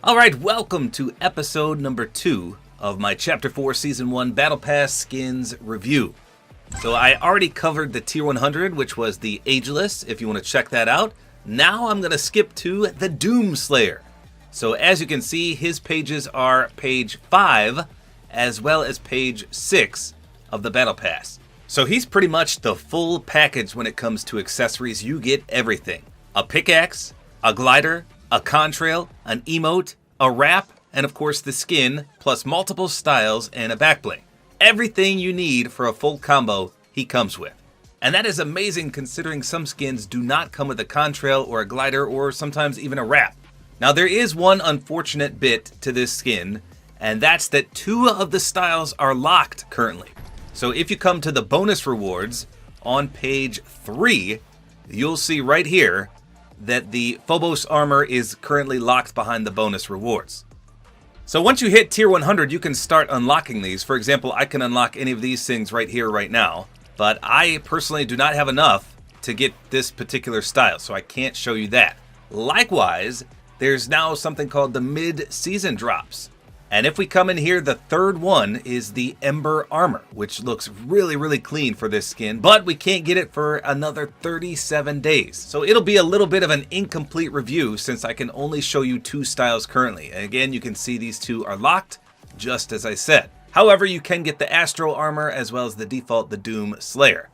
Alright, welcome to episode number 2 of my Chapter 4 Season 1 Battle Pass Skins review. So I already covered the Tier 100, which was the Ageless, if you want to check that out. Now I'm going to skip to the Doomslayer. So as you can see, his pages are page 5, as well as page 6 of the Battle Pass. So he's pretty much the full package when it comes to accessories. You get everything. A pickaxe, a glider, a contrail, an emote, a wrap, and of course the skin, plus multiple styles and a backbling. Everything you need for a full combo, he comes with. And that is amazing considering some skins do not come with a contrail or a glider or sometimes even a wrap. Now there is one unfortunate bit to this skin, and that's that 2 of the styles are locked currently. So if you come to the bonus rewards on page 3, you'll see right here that the Phobos armor is currently locked behind the bonus rewards. So once you hit tier 100, you can start unlocking these. For example, I can unlock any of these things right here, right now, but I personally do not have enough to get this particular style, so I can't show you that. Likewise, there's now something called the mid-season drops. And if we come in here, the third one is the Ember Armor, which looks really, really clean for this skin, but we can't get it for another 37 days. So it'll be a little bit of an incomplete review since I can only show you 2 styles currently. And again, you can see these 2 are locked, just as I said. However, you can get the Astro Armor as well as the default, the Doom Slayer.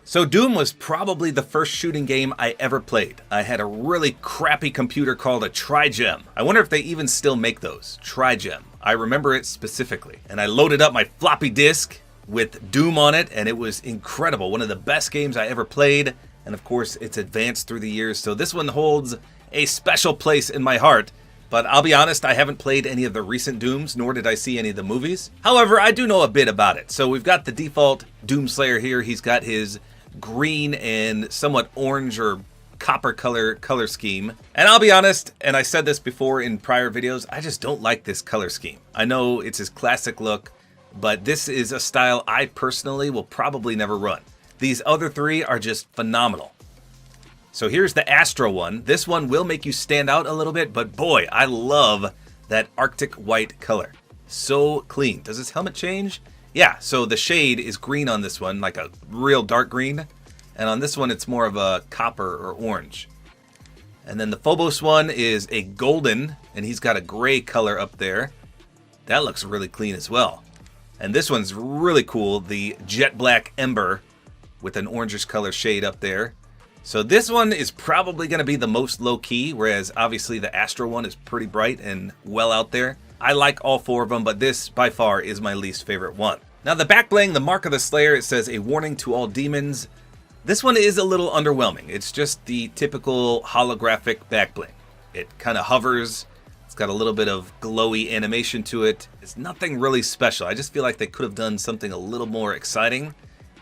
So Doom was probably the first shooting game I ever played. I had a really crappy computer called a Trigem. I wonder if they even still make those. Trigem. I remember it specifically. And I loaded up my floppy disk with Doom on it, and it was incredible. One of the best games I ever played. And of course, it's advanced through the years, so this one holds a special place in my heart. But I'll be honest, I haven't played any of the recent Dooms, nor did I see any of the movies. However, I do know a bit about it. So we've got the default Doom Slayer here. He's got his green and somewhat orange or copper color scheme. And I'll be honest, and I said this before in prior videos, I just don't like this color scheme. I know it's his classic look, but this is a style I personally will probably never run. These other 3 are just phenomenal. So here's the Astro one. This one will make you stand out a little bit, but boy, I love that Arctic white color. So clean. Does his helmet change? Yeah, so the shade is green on this one, like a real dark green. And on this one, it's more of a copper or orange. And then the Phobos one is a golden, and he's got a gray color up there. That looks really clean as well. And this one's really cool, the jet black Ember with an orangish color shade up there. So this one is probably going to be the most low-key, whereas obviously the Astro one is pretty bright and well out there. I like all 4 of them, but this by far is my least favorite one. Now the back bling, the Mark of the Slayer, it says a warning to all demons. This one is a little underwhelming. It's just the typical holographic back bling. It kind of hovers. It's got a little bit of glowy animation to it. It's nothing really special. I just feel like they could have done something a little more exciting,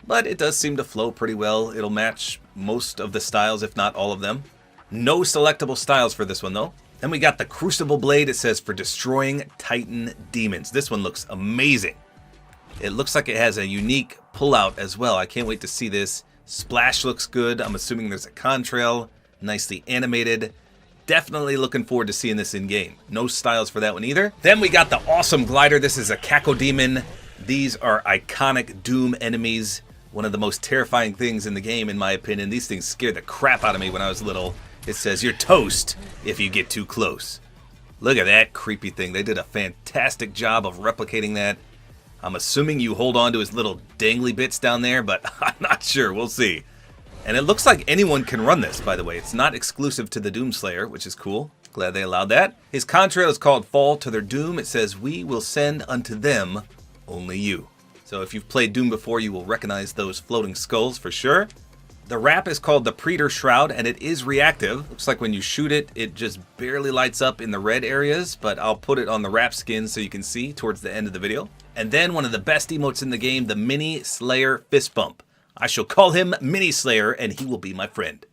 but it does seem to flow pretty well. It'll match most of the styles, if not all of them. No selectable styles for this one though. Then we got the Crucible Blade. It says for destroying Titan demons. This one looks amazing. It looks like it has a unique pullout as well. I can't wait to see this. Splash looks good. I'm assuming there's a contrail. Nicely animated. Definitely looking forward to seeing this in game. No styles for that one either. Then we got the awesome glider. This is a Cacodemon. These are iconic Doom enemies. One of the most terrifying things in the game, in my opinion. These things scared the crap out of me when I was little. It says, you're toast if you get too close. Look at that creepy thing. They did a fantastic job of replicating that. I'm assuming you hold on to his little dangly bits down there, but I'm not sure. We'll see. And it looks like anyone can run this, by the way. It's not exclusive to the Doom Slayer, which is cool. Glad they allowed that. His contrail is called Fall to Their Doom. It says, we will send unto them only you. So if you've played Doom before, you will recognize those floating skulls for sure. The wrap is called the Predator Shroud, and it is reactive. Looks like when you shoot it, it just barely lights up in the red areas, but I'll put it on the wrap skin so you can see towards the end of the video. And then one of the best emotes in the game, the Mini Slayer Fist Bump. I shall call him Mini Slayer, and he will be my friend.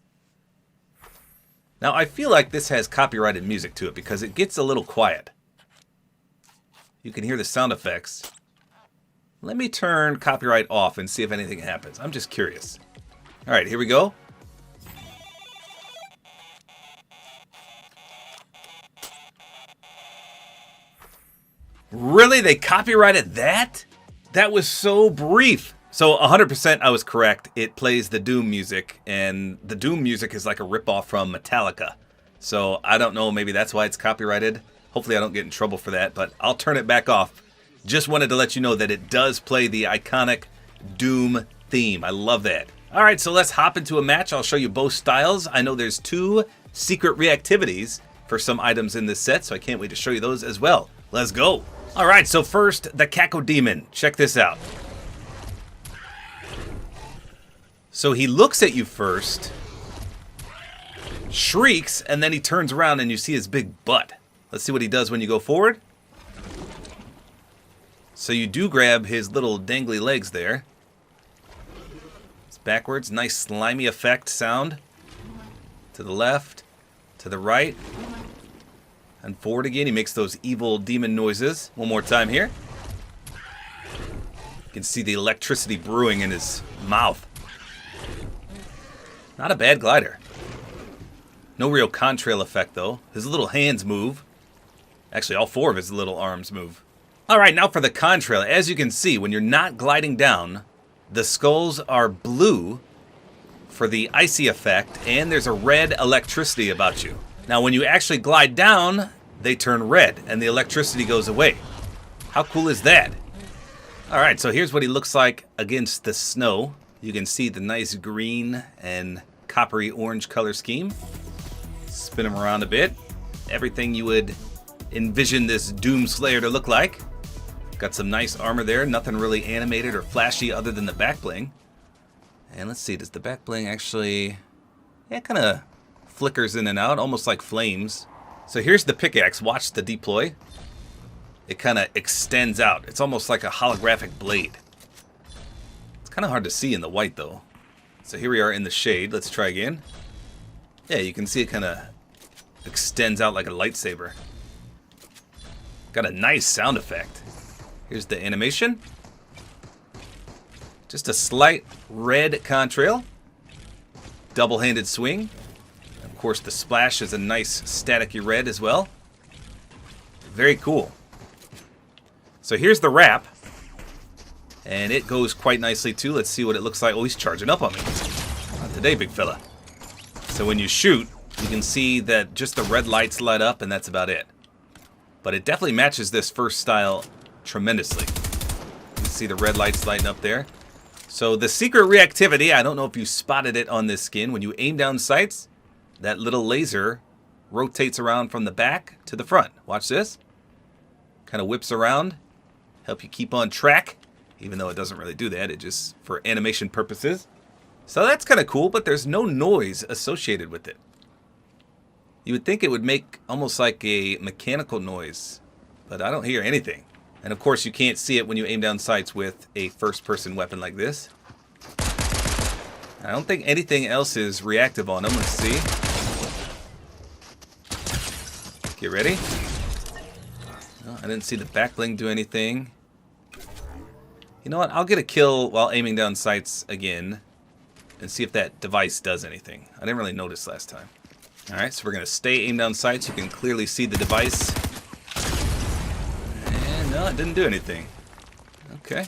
Now, I feel like this has copyrighted music to it because it gets a little quiet. You can hear the sound effects. Let me turn copyright off and see if anything happens. I'm just curious. All right, here we go. Really? They copyrighted that? That was so brief. So 100% I was correct. It plays the Doom music, and the Doom music is like a ripoff from Metallica. So I don't know, maybe that's why it's copyrighted. Hopefully I don't get in trouble for that, but I'll turn it back off. Just wanted to let you know that it does play the iconic Doom theme. I love that. All right, so let's hop into a match. I'll show you both styles. I know there's 2 secret reactivities for some items in this set, so I can't wait to show you those as well. Let's go. All right, so first, the Cacodemon. Check this out. So he looks at you first, shrieks, and then he turns around and you see his big butt. Let's see what he does when you go forward. So you do grab his little dangly legs there. It's backwards, nice slimy effect sound. To the left, to the right, and forward again. He makes those evil demon noises. One more time here. You can see the electricity brewing in his mouth. Not a bad glider. No real contrail effect though. His little hands move. Actually, all 4 of his little arms move. Alright, now for the contrail. As you can see, when you're not gliding down, the skulls are blue for the icy effect, and there's a red electricity about you. Now when you actually glide down, they turn red, and the electricity goes away. How cool is that? Alright, so here's what he looks like against the snow. You can see the nice green and coppery orange color scheme. Spin him around a bit. Everything you would envision this Doom Slayer to look like. Got some nice armor there. Nothing really animated or flashy other than the back bling. And let's see, does the back bling actually... Yeah, it kind of flickers in and out, almost like flames. So here's the pickaxe. Watch the deploy. It kind of extends out. It's almost like a holographic blade. Kind of hard to see in the white though. So here we are in the shade. Let's try again. Yeah, you can see it kind of extends out like a lightsaber. Got a nice sound effect. Here's the animation. Just a slight red contrail. Double-handed swing. Of course, the splash is a nice staticky red as well. Very cool. So here's the wrap. And it goes quite nicely too. Let's see what it looks like. Oh, he's charging up on me. Not today, big fella. So when you shoot, you can see that just the red lights light up, and that's about it. But it definitely matches this first style tremendously. You can see the red lights lighting up there. So the secret reactivity, I don't know if you spotted it on this skin. When you aim down sights, that little laser rotates around from the back to the front. Watch this. Kind of whips around. Help you keep on track. Even though it doesn't really do that, it just for animation purposes. So that's kind of cool, but there's no noise associated with it. You would think it would make almost like a mechanical noise, but I don't hear anything. And of course you can't see it when you aim down sights with a first-person weapon like this. I don't think anything else is reactive on them. Let's see. Get ready. No, I didn't see the back bling do anything. You know what? I'll get a kill while aiming down sights again and see if that device does anything. I didn't really notice last time. Alright, so we're going to stay aim down sights. You can clearly see the device. And no, it didn't do anything. Okay.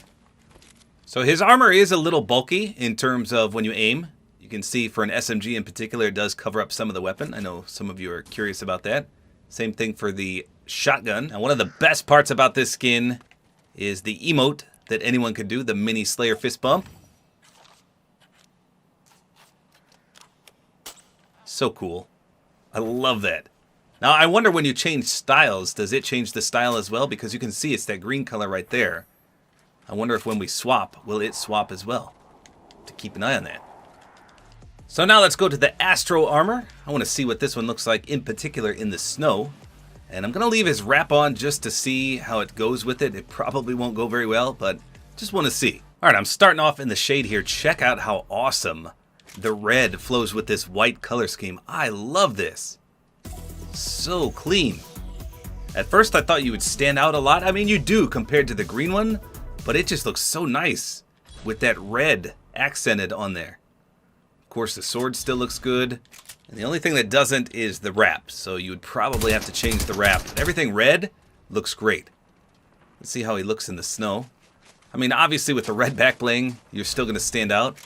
So his armor is a little bulky in terms of when you aim. You can see for an SMG in particular, it does cover up some of the weapon. I know some of you are curious about that. Same thing for the shotgun. Now, one of the best parts about this skin is the emote that anyone could do, the mini Slayer fist bump. So cool. I love that. Now, I wonder when you change styles, does it change the style as well? Because you can see it's that green color right there. I wonder if when we swap, will it swap as well? To keep an eye on that. So now let's go to the Astro armor. I want to see what this one looks like, in particular in the snow. And I'm going to leave his wrap on just to see how it goes with it. It probably won't go very well, but just want to see. All right, I'm starting off in the shade here. Check out how awesome the red flows with this white color scheme. I love this. So clean. At first, I thought you would stand out a lot. I mean, you do compared to the green one, but it just looks so nice with that red accented on there. Of course, the sword still looks good. And the only thing that doesn't is the wrap. So you would probably have to change the wrap. But everything red looks great. Let's see how he looks in the snow. I mean, obviously with the red back bling, you're still going to stand out.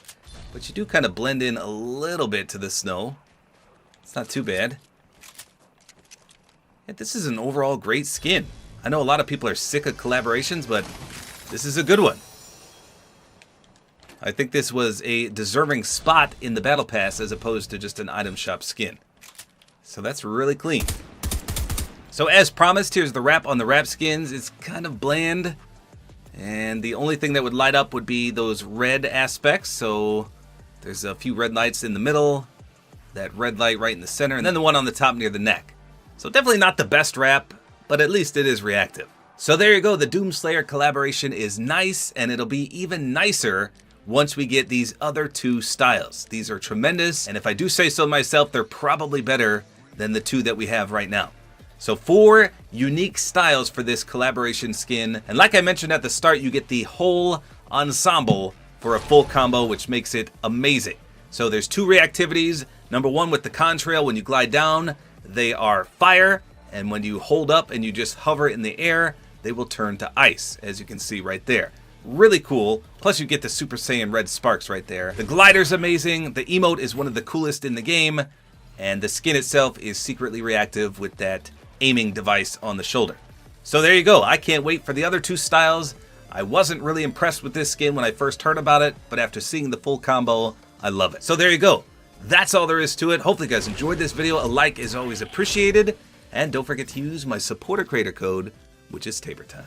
But you do kind of blend in a little bit to the snow. It's not too bad. Yeah, this is an overall great skin. I know a lot of people are sick of collaborations, but this is a good one. I think this was a deserving spot in the Battle Pass as opposed to just an item shop skin. So that's really clean. So as promised, here's the wrap on the wrap skins. It's kind of bland. And the only thing that would light up would be those red aspects. So there's a few red lights in the middle, that red light right in the center, and then the one on the top near the neck. So definitely not the best wrap, but at least it is reactive. So there you go, the Doomslayer collaboration is nice, and it'll be even nicer once we get these other two styles. These are tremendous, and if I do say so myself, they're probably better than the two that we have right now. So 4 unique styles for this collaboration skin, and like I mentioned at the start, you get the whole ensemble for a full combo, which makes it amazing. So there's 2 reactivities. Number 1 with the contrail, when you glide down, they are fire, and when you hold up and you just hover in the air, they will turn to ice, as you can see right there. Really cool. Plus you get the Super Saiyan red sparks right there. The glider's amazing. The emote is one of the coolest in the game, and the skin itself is secretly reactive with that aiming device on the shoulder. So there you go. I can't wait for the other 2 styles. I wasn't really impressed with this skin when I first heard about it, but after seeing the full combo, I love it. So there you go. That's all there is to it. Hopefully you guys enjoyed this video. A like is always appreciated. And don't forget to use my Support-A-Creator code, which is tabortime.